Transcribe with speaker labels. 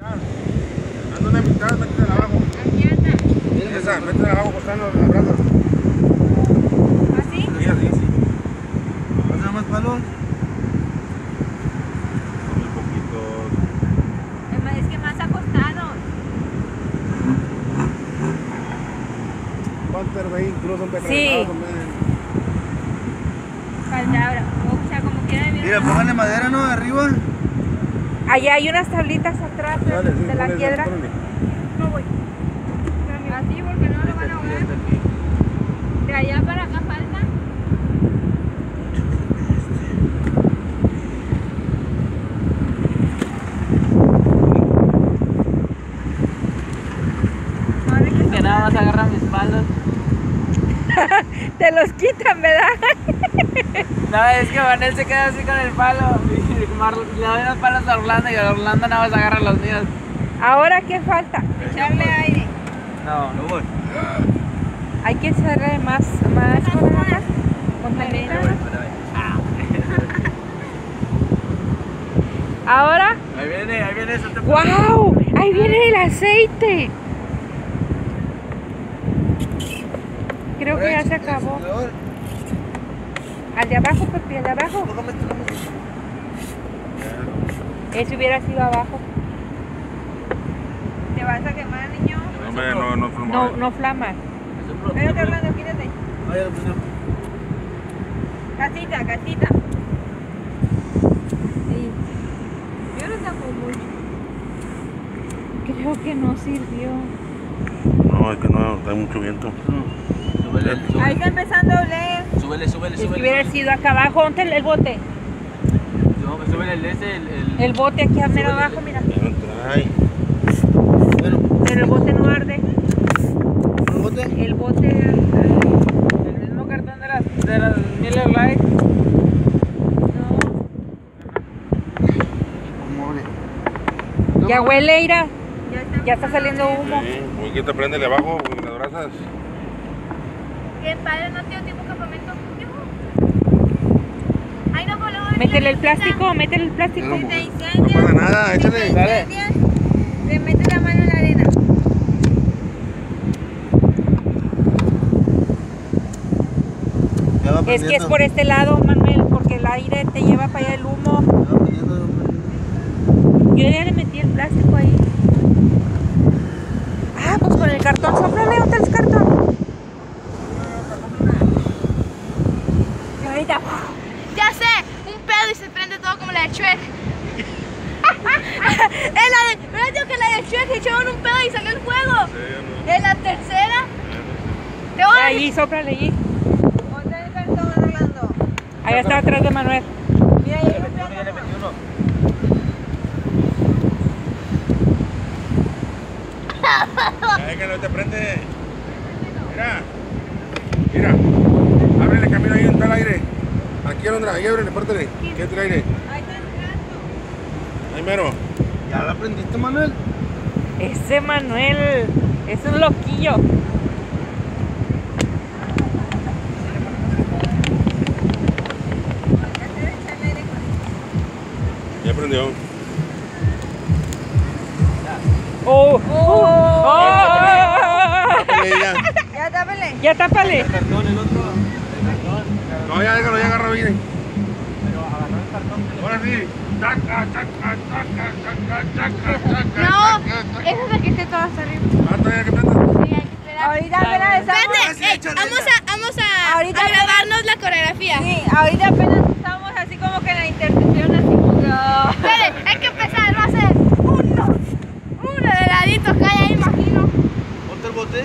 Speaker 1: Ando una mitad, métela abajo.
Speaker 2: Aquí anda.
Speaker 1: Esa, métela abajo, cortando los brazos.
Speaker 2: ¿Así?
Speaker 1: Sí, así, sí. ¿Pasa más palos? Muy poquitos.
Speaker 2: Es que más acostado.
Speaker 1: ¿Cuántos ve incluso un
Speaker 2: Sí. Palabra. O sea, como quiera.
Speaker 3: Mira, pónganle madera, ¿no? Arriba.
Speaker 2: Allá hay unas tablitas atrás
Speaker 1: Dale, sí,
Speaker 2: de la
Speaker 1: ponle,
Speaker 2: piedra.
Speaker 1: ponle.
Speaker 2: No voy. Así porque no lo van a ahogar. De allá para acá falta.
Speaker 4: Que nada más agarran mis palos.
Speaker 2: Te los quitan, ¿verdad?
Speaker 4: No, es que Manuel se queda así con el palo. Y le doy los palos a Orlando y Orlando nada más agarra los míos.
Speaker 2: Ahora, ¿qué falta? Echarle aire.
Speaker 4: No,
Speaker 3: No voy.
Speaker 2: Hay que echarle más contamina. Ahora,
Speaker 3: Ahí viene eso.
Speaker 2: ¡wow! Ahí viene el aceite. Creo que ya se acabó. Al de abajo, Pepe, al de abajo. Ese hubiera sido abajo. ¿Te vas a quemar, niño?
Speaker 1: No, hombre, no flama.
Speaker 2: No flamas. Espérate, Orlando, quítate. Casita. Sí. Yo no saco mucho. Creo que no sirvió.
Speaker 1: No, es que no, hay mucho viento.
Speaker 2: Ahí está empezando a oler.
Speaker 4: Súbele.
Speaker 2: Es que hubiera sido acá abajo. ¿Dónde el bote?
Speaker 4: No, súbele
Speaker 2: El bote aquí mero abajo, mira.
Speaker 1: Ya no trae.
Speaker 2: Pero el bote no arde.
Speaker 3: ¿Un bote?
Speaker 2: El bote.
Speaker 4: el mismo cartón de las Miller Lite.
Speaker 2: No. Ya huele, Ira. Ya está saliendo humo.
Speaker 1: Sí, muy que te prendele abajo, las brasas.
Speaker 5: Qué padre, no tengo tiempo campamento. Ay, no, por favor.
Speaker 2: Métele el plástico.
Speaker 5: Si te
Speaker 1: No
Speaker 5: incendias,
Speaker 1: pasa nada, échale.
Speaker 4: Dale.
Speaker 5: te metes la mano en la arena.
Speaker 3: Ya va
Speaker 2: Es que es
Speaker 3: prendiendo.
Speaker 2: por este lado, Manuel, porque el aire te lleva para allá el humo.
Speaker 3: Ya va prendiendo.
Speaker 2: Yo ya le metí el plástico ahí. Ah, pues con el cartón. Sóplale, ¿dónde está el cartón? Y ahorita.
Speaker 5: Ya sé, un pedo y se prende todo como la de Shrek. ¿Verdad que la de Shrek echaron un pedo y salió el fuego? En la tercera. Te voy a
Speaker 2: Ahí, sóplale allí.
Speaker 5: ¿Dónde el cartón, Orlando?
Speaker 2: Ahí está atrás de Manuel.
Speaker 5: Mira, ahí hay un
Speaker 4: Ya le
Speaker 5: pedo.
Speaker 4: metí uno.
Speaker 1: Es que no te prende. Mira. Ábrele camino ahí, entra el aire. Aquí, Alondra, ahí ábrele, pártele. Que entre el aire.
Speaker 5: Ahí está el gato.
Speaker 1: Ahí mero.
Speaker 3: ¿Ya la prendiste, Manuel?
Speaker 2: Ese Manuel es un loquillo.
Speaker 1: Ya prendió.
Speaker 2: ¡Oh!
Speaker 1: Tápale ya.
Speaker 5: Ya tápale.
Speaker 2: Ya tápale.
Speaker 4: El cartón, el otro.
Speaker 1: No, ya déjalo, ya agarra bien.
Speaker 4: Pero agarró el cartón.
Speaker 1: Ahora sí. Taca.
Speaker 5: No, eso es el que esté todo hasta arriba.
Speaker 1: Ah, todavía que prenda.
Speaker 5: Sí, hay que esperar.
Speaker 2: Ahorita apenas estamos.
Speaker 5: Espérate, vamos a
Speaker 2: Ahorita
Speaker 5: grabarnos la coreografía.
Speaker 2: Sí, ahorita apenas estamos así como que en la intersección así. No.
Speaker 5: Espere, hay que empezar, va a ser uno de laditos que hay ahí, imagino.
Speaker 3: ¿Ponte el bote?